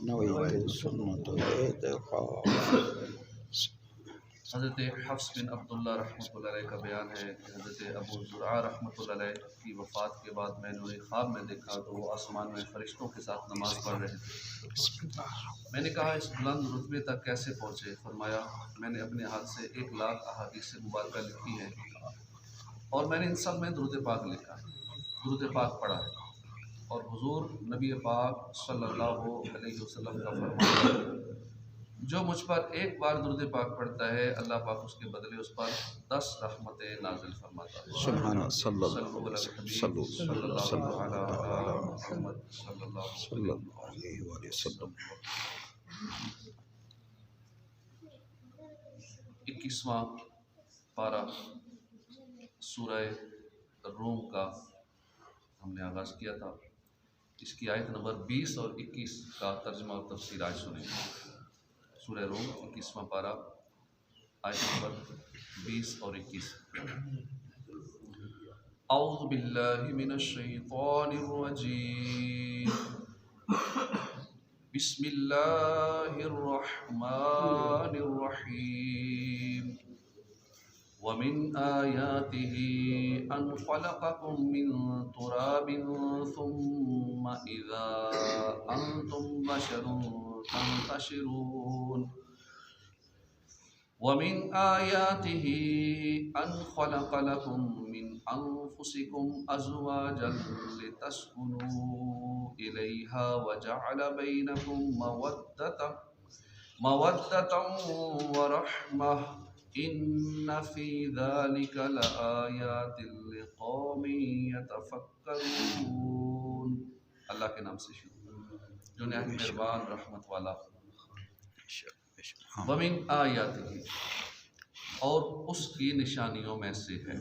नवैतु सुन्नत हज़रत हफ्स बिन अब्दुल्ला रहमतुल्लाह अलैह का बयान है कि हज़रत अबू ज़ुरआ रहमतुल्लाह अलैह की वफ़ात के बाद मैंने उन्हें ख्वाब में देखा तो वो आसमान में फ़रिश्तों के साथ नमाज़ पढ़ रहे थे। मैंने कहा इस बुलंद रुतबे तक कैसे पहुँचे? फरमाया मैंने अपने हाथ से 1,00,000 अहादीस मुबारका लिखी है और मैंने इन सब में दुरूद पाक लिखा है, दुरूद पाक पढ़ा है। और हुजूर नबी पाक सल्लल्लाहु अलैहि वसल्लम का फरमान है, जो मुझ पर एक बार दुरूद पाक पढ़ता है अल्लाह पाक उसके बदले उस पर 10 रहमतें नाज़िल फरमाता है। सुभान सल्लल्लाहु अला मुहम्मद सल्लल्लाहु अलैहि वसल्लम। 21वां पारा सूरह रूम का हमने आगाज़ किया था। इसकी आयत नंबर 20 और 21 का तर्जुमा और तफसीर आज सुनेंगे। सूरह रूम 21वां पारा आयत नंबर 20 और 21। औज़ु बिल्लाहि मिनश शैतानिर रजीम। बिस्मिल्लाहिर रहमानिर रहीम। वमिन आयातिही अन खलक़कुम मिन तुराबिन सुम्मा इज़ा अंतुम बशरुन तंतशिरून। वमिन आयातिही अन खलक़ लकुम मिन अनफुसिकुम अज़वाजन लितस्कुनू इलैहा व जअल बैनकुम मवद्दतन व रहमह इन्न फ़ी ज़ालिका लआयातिन लिक़ौमिन यतफ़क्करून। अल्लाह के नाम से शुरू, जो निहायत मेहरबान रहमत वाला। वमिन आयातिही, और उसकी निशानियों में से है,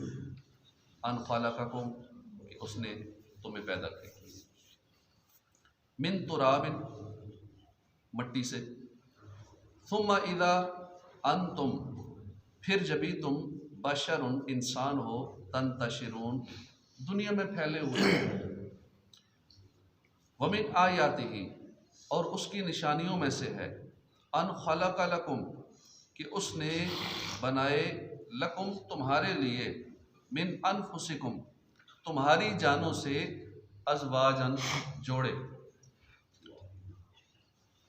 अन खलक़कुम, कि उसने तुम्हें पैदा किया, मिन तुराबिन, मट्टी से, सुम्मा इज़ा अंतुम, फिर जभी तुम, बशरुन, इंसान हो, तंतशिरून, दुनिया में फैले हुए। वमिन आयातिही, और उसकी निशानियों में से है, अन खलक़ लकुम, कि उसने बनाए, लकुम, तुम्हारे लिए, मिन अनफुसिकुम, तुम्हारी जानों से, अज़वाजन, जोड़े,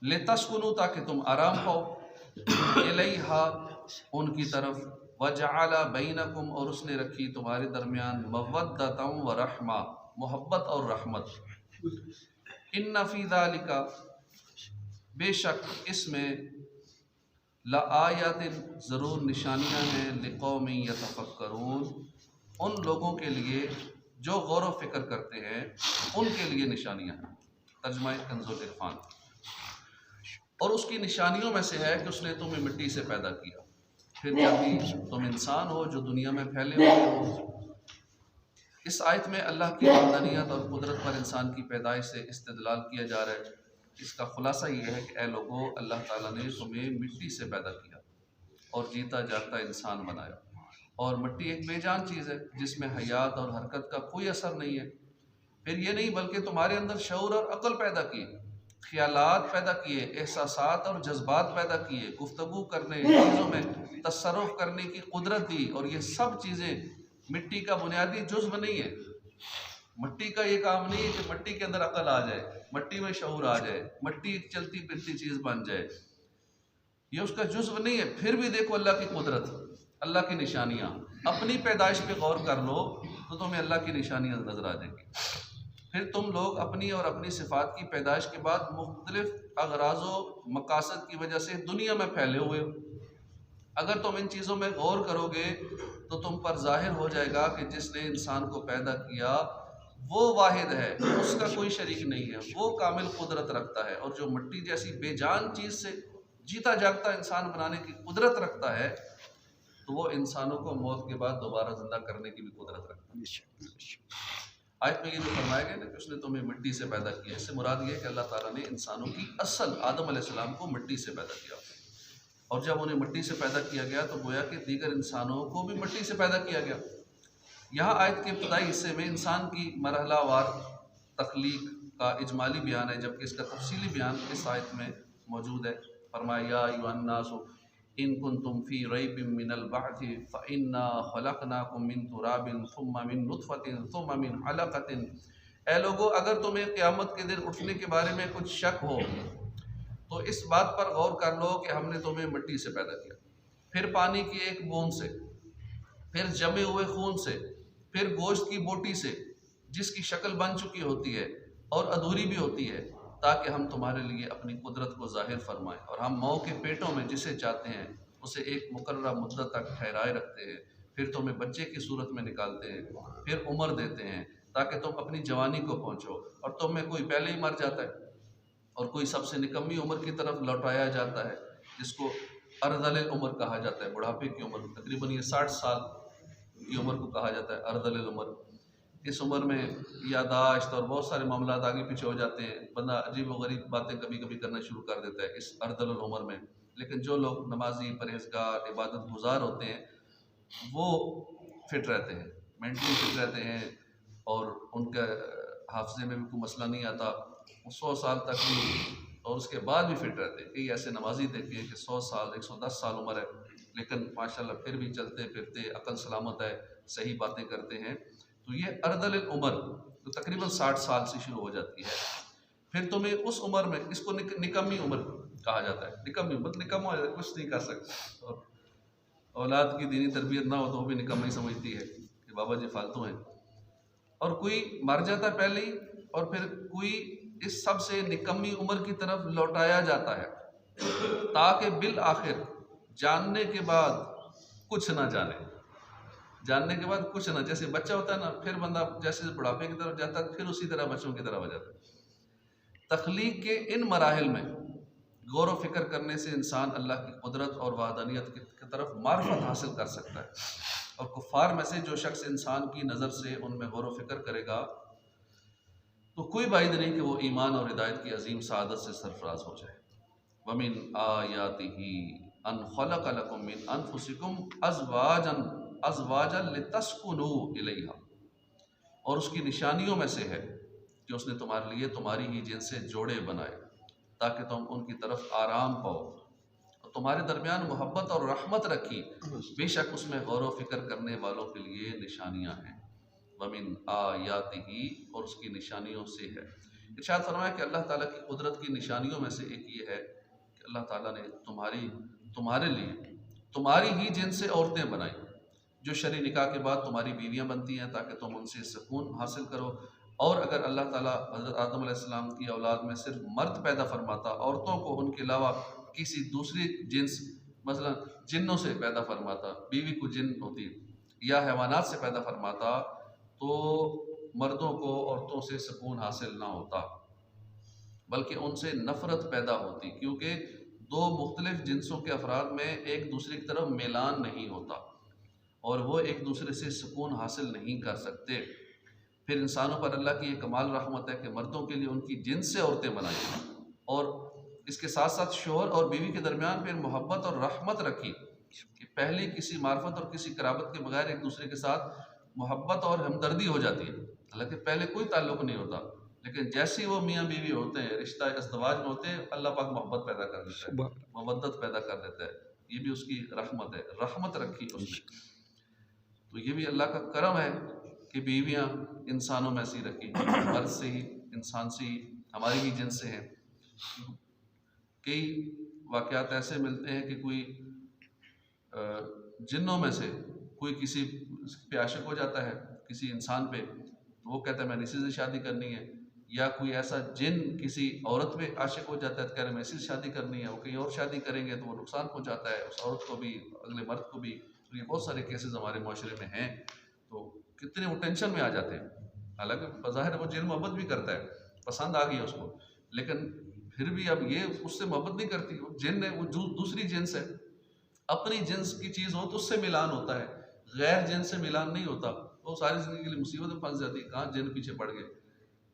लितस्कुनू, ताकि तुम आराम पाओ, इलैहा, उनकी तरफ, वजअल बैनकुम, और उसने रखी तुम्हारे दरमियान, मवद्दतन व रहमा, मोहब्बत और रहमत। इन्न फ़ी ज़ालिका, बेशक इसमें, लआयातिन, ज़रूर निशानियाँ हैं, लिक़ौमिन यतफ़क्करून, उन लोगों के लिए जो गौर व फिक्र करते हैं, उनके लिए निशानियाँ हैं। तर्जुमा कंज़ुल इरफ़ान। और उसकी निशानियों में से है कि उसने तुम्हें मिट्टी से पैदा किया, फिर जब भी तुम इंसान हो जो दुनिया में फैले हुए हो। इस आयत में अल्लाह की वहदानियत और कुदरत पर इंसान की पैदाइश से इस्तिदलाल किया जा रहा है। इसका खुलासा ये है कि ऐ लोगों, अल्लाह ताला ने तुम्हें मिट्टी से पैदा किया और जीता जागता इंसान बनाया। और मिट्टी एक बेजान चीज़ है जिसमें हयात और हरकत का कोई असर नहीं है। फिर ये नहीं, बल्कि तुम्हारे अंदर शऊर और अक्ल पैदा किए, ख्यालात पैदा किए, एहसासात और जज्बात पैदा किए, गुफ्तगू करने, चीज़ों में तसर्रुफ़ करने की कुदरत दी। और ये सब चीज़ें मिट्टी का बुनियादी जुज़्व नहीं है। मिट्टी का ये काम नहीं है कि मिट्टी के अंदर अकल आ जाए, मिट्टी में शऊर आ जाए, मिट्टी एक चलती फिरती चीज़ बन जाए, ये उसका जुज़्व नहीं है। फिर भी देखो अल्लाह की कुदरत, अल्लाह की निशानियाँ, अपनी पैदाइश पे गौर कर लो तो तुम्हें अल्लाह की निशानियाँ नज़र आ जाएंगी। फिर तुम लोग अपनी और अपनी सिफ़ात की पैदाइश के बाद मुख्तलिफ अगराज़ो मकासद की वजह से दुनिया में फैले हुए हो। अगर तुम इन चीज़ों में गौर करोगे तो तुम पर ज़ाहिर हो जाएगा कि जिसने इंसान को पैदा किया वो वाहिद है, उसका कोई शरीक नहीं है, वो कामिल कुदरत रखता है। और जो मिट्टी जैसी बेजान चीज़ से जीता जागता इंसान बनाने की कुदरत रखता है, तो वो इंसानों को मौत के बाद दोबारा जिंदा करने की भी कुदरत रखता है। आयत में ये जो फरमाया गया ना कि उसने तुम्हें मिट्टी से पैदा किया, इससे मुराद ये है कि अल्लाह ताला ने इंसानों की असल आदम अलैहिस्सलाम को मिट्टी से पैदा किया। और जब उन्हें मिट्टी से पैदा किया गया तो गोया कि दीगर इंसानों को भी मिट्टी से पैदा किया गया। यहाँ आयत के इब्तदाई हिस्से में इंसान की मरहलावार तख्लीक का इजमाली बयान है, जबकि इसका तफसीली बयान इस आयत में मौजूद है। फरमाया या अय्युहन्नासु इन कुंतुम फी रैबिम मिनल बअथि फइन्ना खलक़नाकुम मिन तुराबिन सुम्मा मिन नुतफ़तिन सुम्मा मिन अलक़तिन। ऐ लोगो, अगर तुम्हें क़यामत के दिन उठने के बारे में कुछ शक हो तो इस बात पर गौर कर लो कि हमने तुम्हें मिट्टी से पैदा किया, फिर पानी की एक बूंद से, फिर जमे हुए खून से, फिर गोश्त की बोटी से जिसकी शक्ल बन चुकी होती है और अधूरी भी होती है, ताकि हम तुम्हारे लिए अपनी कुदरत को जाहिर फरमाएं। और हम माओ के पेटों में जिसे चाहते हैं उसे एक मुकर्रर मुद्दत तक ठहराए रखते हैं, फिर तुम्हें बच्चे की सूरत में निकालते हैं, फिर उम्र देते हैं ताकि तुम अपनी जवानी को पहुँचो। और तुम में कोई पहले ही मर जाता है और कोई सबसे निकम्मी उम्र की तरफ लौटाया जाता है, जिसको अर्दल उम्र कहा जाता है, बुढ़ापे की उम्र। तकरीबन ये 60 साल की उम्र को कहा जाता है अर्दल उम्र। इस उम्र में यादाश्त और बहुत सारे मामला आगे पीछे हो जाते हैं, बंदा अजीब व गरीब बातें कभी कभी करना शुरू कर देता है इस अर्दल उम्र में। लेकिन जो लोग नमाजी, परहेजगार, इबादत गुजार होते हैं वो फिट रहते हैं, मेंटली फिट रहते हैं और उनका हाफजे में भी कोई मसला नहीं आता, 100 साल तक भी और उसके बाद भी फिट रहते हैं। कई ऐसे नमाजी देखे हैं कि 100 साल 110 साल उम्र है लेकिन माशाल्लाह फिर भी चलते फिरते अकल सलामत है, सही बातें करते हैं। तो ये अर्दल उम्र तो तकरीबन 60 साल से शुरू हो जाती है। फिर तुम्हें उस उम्र में, इसको निकम्मी उम्र कहा जाता है। निकम्मी उम्र, निकम्मा हो जाता है, कुछ नहीं कर सकते। और औलाद की दीनी तरबियत ना हो तो वो भी निकम्मी समझती है कि बाबा जी फालतू हैं। और कोई मर जाता है पहले ही, और फिर कोई इस सब से निकम्मी उम्र की तरफ लौटाया जाता है ताकि बिल आखिर जानने के बाद कुछ ना जाने, जानने के बाद कुछ ना, जैसे बच्चा होता है ना, फिर बंदा जैसे बुढ़ापे की तरफ जाता है फिर उसी तरह बच्चों की तरह हो जाता है। तख्लीक के इन मराहिल में गौर व फिक्र करने से इंसान अल्लाह की कुदरत और वाहदानियत की तरफ मार्फत हासिल कर सकता है। और कुफ़ार में से जो शख्स इंसान की नज़र से उनमें गौर व फिक्र करेगा तो कोई बाइद नहीं कि वो ईमान और हिदायत की अजीम सआदत से सरफराज हो जाए। वमिन आयातिही अन खलक़ लकुम मिन अनफुसिकुम अज़वाजन लितस्कुनू इलैहा। और उसकी निशानियों में से है कि उसने तुम्हारे लिए तुम्हारी ही जिनसे जोड़े बनाए ताकि तुम उनकी तरफ आराम पाओ, और तुम्हारे दरमियान मोहब्बत और रहमत रखी, बेशक उसमें गौर व फिक्र करने वालों के लिए निशानियाँ हैं। वमिन आयातिही, और उसकी निशानियों से है। इरशाद फरमाया कि अल्लाह ताला की कुदरत की निशानियों में से एक ये है कि अल्लाह ताला ने तुम्हारे लिए तुम्हारी ही जिनसे औरतें बनाई जो शरी निकाह के बाद तुम्हारी बीवियां बनती हैं ताकि तुम उनसे सुकून हासिल करो। और अगर अल्लाह ताला हज़रत आदम अलैहिस्सलाम की औलाद में सिर्फ मर्द पैदा फरमाता, औरतों को उनके अलावा किसी दूसरी जिन्स मसलन जिन्नों से पैदा फरमाता, बीवी को जिन होती या हैवानात से पैदा फरमाता, तो मर्दों को औरतों से सुकून हासिल ना होता बल्कि उनसे नफ़रत पैदा होती, क्योंकि दो मुख्तलिफ जिन्सों के अफराद में एक दूसरे की तरफ मिलान नहीं होता और वो एक दूसरे से सुकून हासिल नहीं कर सकते। फिर इंसानों पर अल्लाह की ये कमाल रहमत है कि मर्दों के लिए उनकी जिन्स से औरतें बनाई और इसके साथ साथ शोहर और बीवी के दरमियान फिर मोहब्बत और रहमत रखी कि पहले किसी मार्फत और किसी कराबत के बगैर एक दूसरे के साथ मोहब्बत और हमदर्दी हो जाती है। हालांकि पहले कोई ताल्लुक़ नहीं होता, लेकिन जैसे ही वो मियाँ बीवी होते हैं, रिश्ता इज़्दिवाज में होते हैं, अल्लाह पाक मोहब्बत पैदा कर देता है, मवद्दत पैदा कर देता है। ये भी उसकी रहमत है, रहमत रखी उसने। तो ये भी अल्लाह का करम है कि बीवियाँ इंसानों में ऐसी रखी, मर्द से ही, इंसान से ही, हमारी ही जिन्स से हैं। कई वाक़यात ऐसे मिलते हैं कि कोई जिन्नों में से कोई किसी पे आशिक हो जाता है, किसी इंसान पे, तो वो कहता है मैंने इसी से शादी करनी है। या कोई ऐसा जिन किसी औरत पे आशिक हो जाता है तो कह रहे मैं इसी से शादी करनी है, वो कहीं और शादी करेंगे तो वो नुकसान पहुँचाता है उस औरत को भी, अगले मर्द को भी। तो ये बहुत सारे केसेस हमारे माशरे में हैं। तो कितने वो टेंशन में आ जाते हैं, हालांकि बज़ाहिर वो जिन मोहब्बत भी करता है, पसंद आ गई है उसको, लेकिन फिर भी अब ये उससे मोहब्बत नहीं करती, वो जिन है, वो दूसरी जिन्स है। अपनी जिन्स की चीज़ हो तो उससे मिलान होता है, गैर जिन्स से मिलान नहीं होता, वो सारी ज़िंदगी के लिए मुसीबत में फंस जाती है। कहाँ जिन पीछे पड़ गए।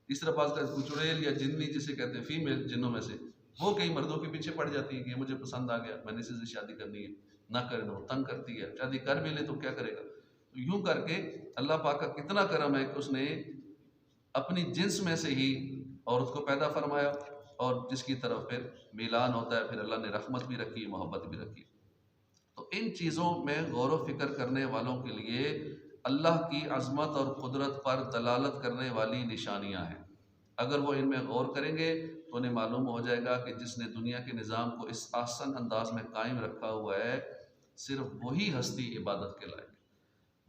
इस तरह पास का चुड़ैल या जिन्नी जिसे कहते हैं फीमेल जिन्नों में से, वो कई मर्दों के पीछे पड़ जाती है कि मुझे पसंद आ गया, मैंने इसी से शादी करनी है, ना करे तो तंग करती है, शादी कर भी ले तो क्या करेगा। तो यूं करके अल्लाह पाक का कितना करम है कि उसने अपनी जिन्स में से ही औरत को पैदा फरमाया और जिसकी तरफ फिर मिलान होता है, फिर अल्लाह ने रहमत भी रखी, मोहब्बत भी रखी। तो इन चीज़ों में गौर व फिक्र करने वालों के लिए अल्लाह की अज़मत और कुदरत पर दलालत करने वाली निशानियाँ हैं। अगर वो इनमें गौर करेंगे तो उन्हें मालूम हो जाएगा कि जिसने दुनिया के निज़ाम को इस आसान अंदाज में कायम रखा हुआ है, सिर्फ वही हस्ती इबादत के लायक,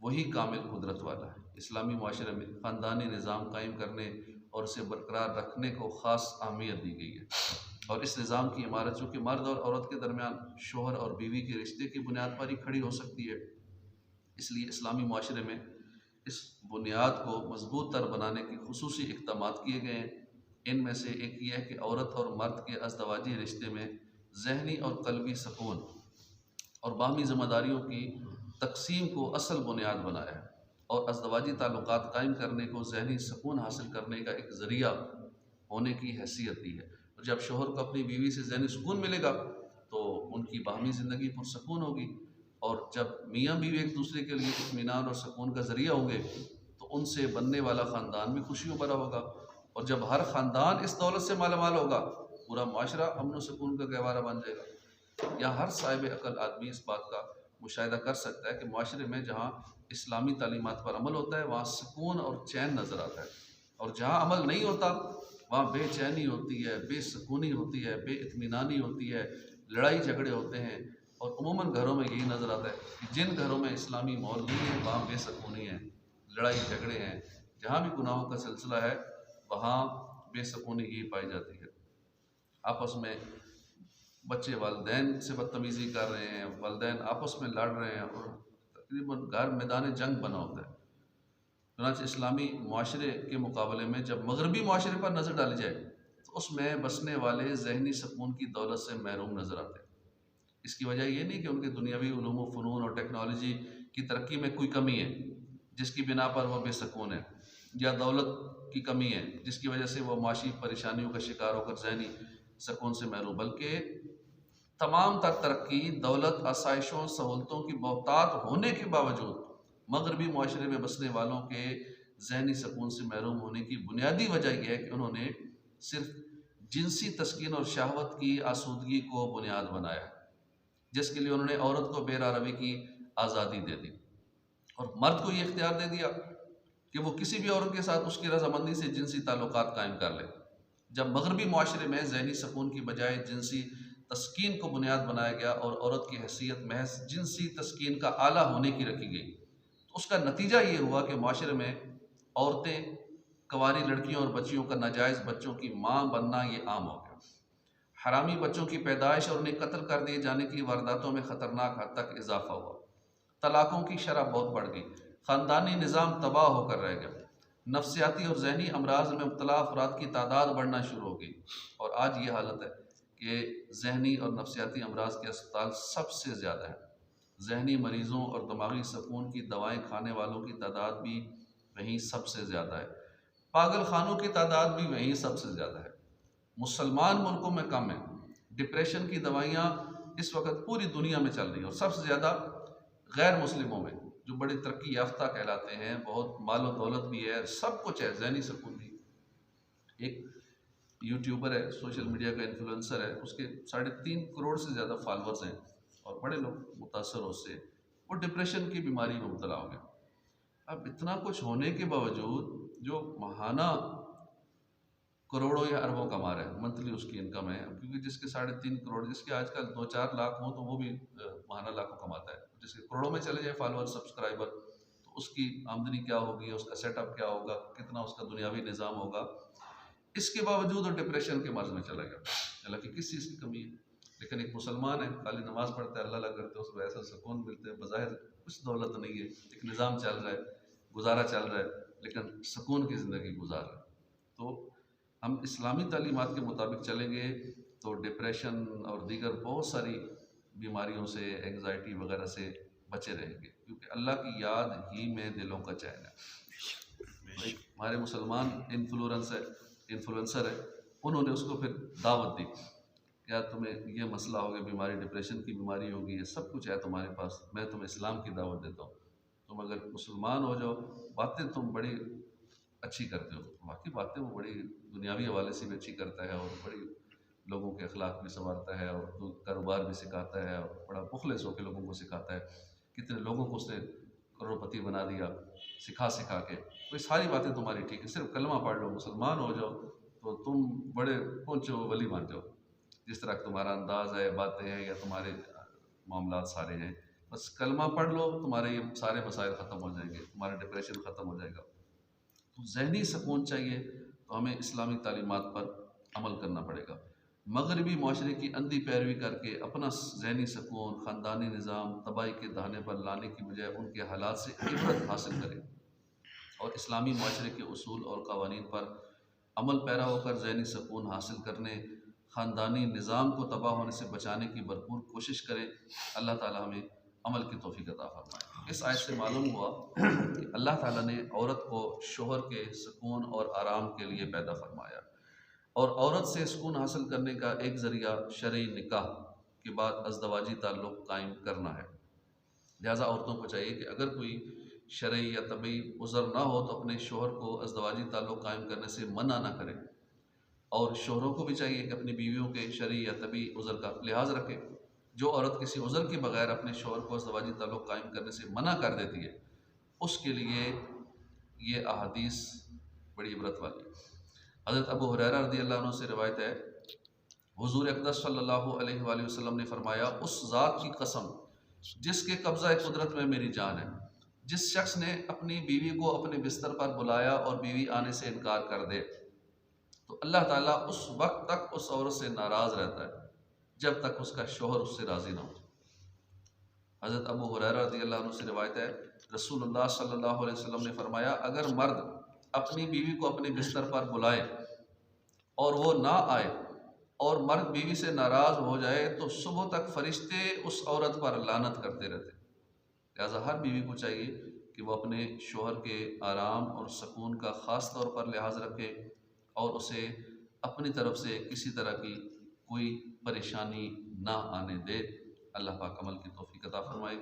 वही कामिल कुदरत वाला है। इस्लामी माशरे में ख़ानदानी निज़ाम कायम करने और उसे बरकरार रखने को ख़ास अहमियत दी गई है। और इस निज़ाम की इमारत चूँकि मर्द और औरत के दरमियान शोहर और बीवी के रिश्ते की बुनियाद पर ही खड़ी हो सकती है, इसलिए इस्लामी माशरे में इस बुनियाद को मजबूत तर बनाने के खुसूसी इक़दामात किए गए हैं। इनमें से एक ये है कि औरत और मर्द के अज़दवाजी रिश्ते में ज़हनी और क़ल्बी सकून और बाहमी ज़िम्मेदारियों की तक़सीम को असल बुनियाद बनाया है और अज़दवाजी ताल्लुकात कायम करने को ज़हनी सकून हासिल करने का एक ज़रिया होने की हैसियत दी है। और जब शोहर को अपनी बीवी से ज़हनी सुकून मिलेगा तो उनकी बाहमी ज़िंदगी पुरसकून होगी, और जब मियाँ बीवी एक दूसरे के लिए इत्मीनान और सुकून का ज़रिया होंगे तो उनसे बनने वाला ख़ानदान भी खुशियों भरा होगा। और जब हर ख़ानदान इस दौलत से मालामाल होगा, पूरा माशरा अमन और सुकून का गहवारा बन जाएगा। या हर साहिब अकल आदमी इस बात का मुशाहिदा कर सकता है कि माशरे में जहाँ इस्लामी तालीमात पर अमल होता है वहाँ सुकून और चैन नज़र आता है, और जहाँ अमल नहीं होता वहाँ बेचैनी होती है, बेसुकूनी होती है, बेइत्मीनानी होती है, लड़ाई झगड़े होते हैं। और उमूमन घरों में यही नज़र आता है कि जिन घरों में इस्लामी माहौल नहीं है वहाँ बेसुकूनी है, लड़ाई झगड़े हैं। जहाँ भी गुनाहों का सिलसिला है वहाँ बेसुकूनी ही पाई जाती है। आपस में बच्चे वालिदैन से बदतमीज़ी कर रहे हैं, वालिदैन आपस में लड़ रहे हैं और तकरीबन घर मैदान जंग बना होता है। चुनांचे इस्लामी माशरे के मुकाबले में जब मगरबी माशरे पर नज़र डाली जाए तो उसमें बसने वाले ज़हनी सकून की दौलत से महरूम नज़र आते हैं। इसकी वजह यह नहीं कि उनके दुनियावी उलूम व फ़नून और टेक्नोलॉजी की तरक्की में कोई कमी है जिसकी बिना पर वह बेसकून है, या दौलत की कमी है जिसकी वजह से वह माशी परेशानियों का शिकार होकर ज़हनी सकून से महरूम, बल्कि तमाम तर तरक्की, दौलत, आसाइशों, सहूलतों की बहुतात होने के बावजूद मगरबी माशरे में बसने वालों के जहनी सकून से महरूम होने की बुनियादी वजह यह है कि उन्होंने सिर्फ जिनसी तस्कीन और शहवत की आसूदगी को बुनियाद बनाया, जिसके लिए उन्होंने औरत को बेरारवी की आज़ादी दे दी और मर्द को ये इख्तियार दे दिया कि वो किसी भी औरत के साथ उसकी रजामंदी से जिनसी ताल्लुकात कायम कर ले। जब मगरबी माशरे में जहनी सकून की बजाय जिनसी तस्कीन को बुनियाद बनाया गया और औरत की हैसियत महज जिनसी तस्कीन का आला होने की रखी गई, तो उसका नतीजा ये हुआ कि माशरे में औरतें, कवारी लड़कियों और बच्चियों का नाजायज़ बच्चों की माँ बनना ये आम हो गया। हरामी बच्चों की पैदाइश और उन्हें कत्ल कर दिए जाने की वारदातों में ख़तरनाक हद तक इजाफा हुआ। तलाक़ों की शरह बहुत बढ़ गई, ख़ानदानी निज़ाम तबाह होकर रह गया, नफ्सियाती और जहनी अमराज में मुब्तला अफराद की तादाद बढ़ना शुरू हो गई। और आज ये हालत है कि जहनी और नफ्सियाती अमराज के अस्पताल सबसे ज़्यादा है। जहनी मरीज़ों और दिमागी सकून की दवाएँ खाने वालों की तादाद भी वहीं सबसे ज़्यादा है। पागल खानों की तादाद भी वहीं सबसे ज़्यादा है। मुसलमान मुल्कों में कम है। डिप्रेशन की दवाइयाँ इस वक्त पूरी दुनिया में चल रही हैं और सबसे ज़्यादा गैर मुस्लिमों में, जो बड़ी तरक्की याफ्ता कहलाते हैं, बहुत माल और दौलत भी है, सब कुछ है, जहनी सकून भी। एक यूट्यूबर है, सोशल मीडिया का इन्फ्लुएंसर है, उसके 3.5 करोड़ से ज़्यादा फॉलोअर्स हैं और बड़े लोग मुतासर हो उससे, वो डिप्रेशन की बीमारी में मुब्तला हो गया। अब इतना कुछ होने के बावजूद जो महाना करोड़ों या अरबों कमा रहा है, मंथली उसकी इनकम है, क्योंकि जिसके 3.5 करोड़, जिसके आजकल 2-4 लाख हों तो वो भी महाना लाखों कमाता है, जिसके करोड़ों में चले जाए फॉलोअर, सब्सक्राइबर, तो उसकी आमदनी क्या होगी, उसका सेटअप क्या होगा, कितना उसका दुनियावी निज़ाम होगा। इसके बावजूद वो डिप्रेशन के मर्ज में चला गया। हालांकि किस चीज़ की कमी है, लेकिन एक मुसलमान है, खाली नमाज पढ़ता है, अल्लाह करते हैं, उसको ऐसा सुकून मिलते हैं, बज़ाहिर कुछ दौलत नहीं है, एक निज़ाम चल रहा है, गुजारा चल रहा है, लेकिन सुकून की ज़िंदगी गुजार रहा है। तो हम इस्लामी तालीमात के मुताबिक चलेंगे तो डिप्रेशन और दीगर बहुत सारी बीमारियों से, एंग्जाइटी वगैरह से बचे रहेंगे, क्योंकि अल्लाह की याद ही में दिलों का चैन है। हमारे मुसलमान इन्फ्लुएंसर है, उन्होंने उसको फिर दावत दी, क्या तुम्हें ये मसला हो गया, बीमारी, डिप्रेशन की बीमारी होगी, ये सब कुछ है तुम्हारे पास, मैं तुम्हें इस्लाम की दावत देता हूँ, तुम अगर मुसलमान हो जाओ, बातें तुम बड़ी अच्छी करते हो। बाकी बातें वो बड़ी दुनियावी हवाले से भी अच्छी करता है और बड़ी लोगों के अखलाक भी संवारता है और तो कारोबार भी सिखाता है और बड़ा मुखलिस होकर लोगों को सिखाता है। कितने लोगों को उसने करोड़पति बना दिया सिखा सिखा के। तो ये सारी बातें तुम्हारी ठीक है, सिर्फ कलमा पढ़ लो मुसलमान हो जाओ तो तुम बड़े पहुँचो वली बन जाओ। जिस तरह तुम्हारा अंदाज़ है, बातें हैं या तुम्हारे मामलात सारे हैं, बस कलमा पढ़ लो तुम्हारे ये सारे मसाइल ख़त्म हो जाएंगे, तुम्हारा डिप्रेशन ख़त्म हो जाएगा। तो जहनी सुकून चाहिए तो हमें इस्लामी तालीमात पर अमल करना पड़ेगा। मगरबी माशरे की अंधी पैरवी करके अपना जहनी सुकून ख़ानदानी निज़ाम तबाही के दहाने पर लाने की बजाय उनके हालात से इबरत हासिल करें और इस्लामी माशरे के उसूल और कवानीन पर अमल पैरा होकर जहनी सुकून हासिल करने, ख़ानदानी निज़ाम को तबाह होने से बचाने की भरपूर कोशिश करें। अल्लाह ताला हमें अमल की तौफ़ीक अता फ़रमाए। इस आयत से मालूम हुआ कि अल्लाह ताला ने औरत को शोहर के सुकून और आराम के लिए पैदा फरमाया और औरत से सुकून हासिल करने का एक ज़रिया शरई निकाह के बाद अज़दवाजी ताल्लुक़ कायम करना है। लिहाजा औरतों को चाहिए कि अगर कोई शरई या तबी उज़र ना हो तो अपने शोहर को अज़दवाजी ताल्लुक़ कायम करने से मना ना करें और शोहरों को भी चाहिए कि अपनी बीवियों के शरई या तबी उज़र का लिहाज रखें। जो औरत किसी उज़र के बगैर अपने शोहर को अज़दवाजी ताल्लुक़ कायम करने से मना कर देती है उसके लिए ये अहादीस बड़ी इबरत वाली है। हज़रत अबू हुरैरा रज़ियल्लाहु अन्हु से रिवायत है, हुज़ूर अक़दस सल्लल्लाहु अलैहि वसल्लम ने फरमाया, उस ज़ात की कसम जिसके कब्ज़ा कुदरत में मेरी जान है, जिस शख्स ने अपनी बीवी को अपने बिस्तर पर बुलाया और बीवी आने से इनकार कर दे तो अल्लाह ताला उस वक्त तक उस औरत से नाराज़ रहता है जब तक उसका शोहर उससे राज़ी ना हो। हज़रत अबू हुरैरा रज़ियल्लाहु अन्हु से रिवायत है, रसूलुल्लाह सल्लल्लाहु अलैहि वसल्लम ने फरमाया, अगर मर्द अपनी बीवी को अपने बिस्तर पर बुलाए और वो ना आए और मर्द बीवी से नाराज़ हो जाए तो सुबह तक फरिश्ते उस औरत पर लानत करते रहते। लिहाजा हर बीवी को चाहिए कि वो अपने शोहर के आराम और सुकून का ख़ास तौर पर लिहाज रखे और उसे अपनी तरफ से किसी तरह की कोई परेशानी ना आने दे। अल्लाह पाक अमल की तौफ़ीक़ अता फ़रमाए।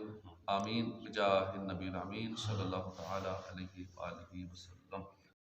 आमीन बिजाह नबी आमीन सल्लल्लाहु तआला अलैहि वसल्लम।